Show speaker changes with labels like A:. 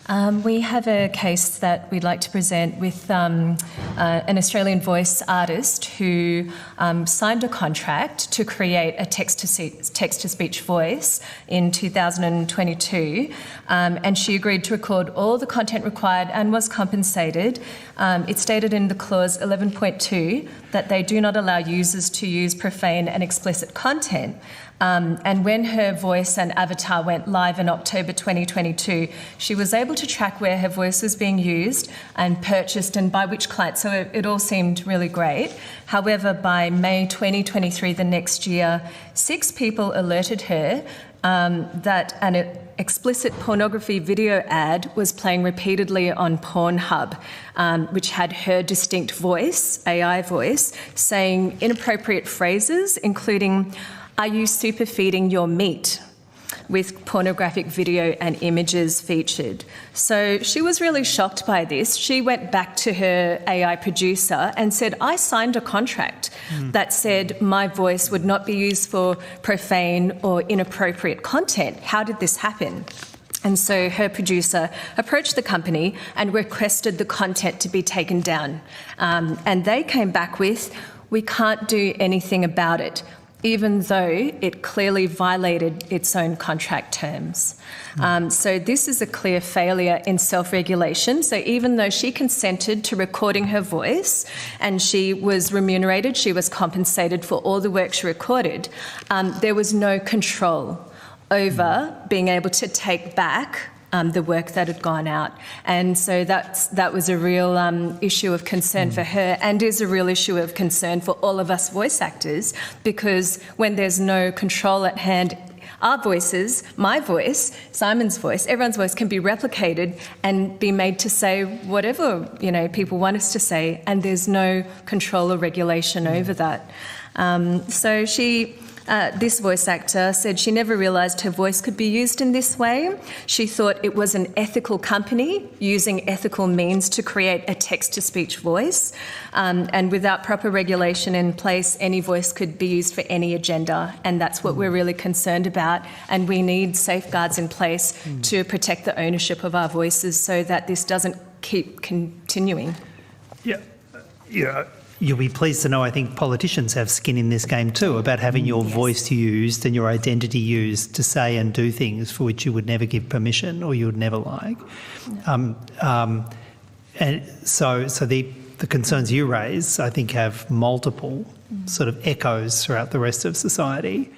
A: We have a case that we'd like to present with an Australian voice artist who signed a contract to create a text-to-speech voice in 2022, and she agreed to record all the content required and was compensated. It's stated in the clause 11.2 that they do not allow users to use profane and explicit content. And when her voice and avatar went live in October 2022, she was able to track where her voice was being used and purchased and by which client. So it all seemed really great. However, by May 2023, the next year, 6 people alerted her that an explicit pornography video ad was playing repeatedly on Pornhub, which had her distinct voice, AI voice, saying inappropriate phrases, including, "Are you super feeding your meat?" with pornographic video and images featured. So she was really shocked by this. She went back to her AI producer and said, "I signed a contract that said my voice would not be used for profane or inappropriate content. How did this happen?" And so her producer approached the company and requested the content to be taken down. And they came back with, "We can't do anything about it," even though it clearly violated its own contract terms. So this is a clear failure in self-regulation. So even though she consented to recording her voice and she was remunerated, she was compensated for all the work she recorded, there was no control over being able to take back the work that had gone out. And so that was a real issue of concern for her, and is a real issue of concern for all of us voice actors, because when there's no control at hand, our voices, my voice, Simon's voice, everyone's voice can be replicated and be made to say whatever, people want us to say, and there's no control or regulation over that. So this voice actor said she never realised her voice could be used in this way. She thought it was an ethical company using ethical means to create a text-to-speech voice, and without proper regulation in place, any voice could be used for any agenda, and that's what we're really concerned about, and we need safeguards in place to protect the ownership of our voices so that this doesn't keep continuing.
B: Yeah. You'll be pleased to know I think politicians have skin in this game too, about having your voice used and your identity used to say and do things for which you would never give permission or you would never like. And so the concerns you raise, I think, have multiple sort of echoes throughout the rest of society.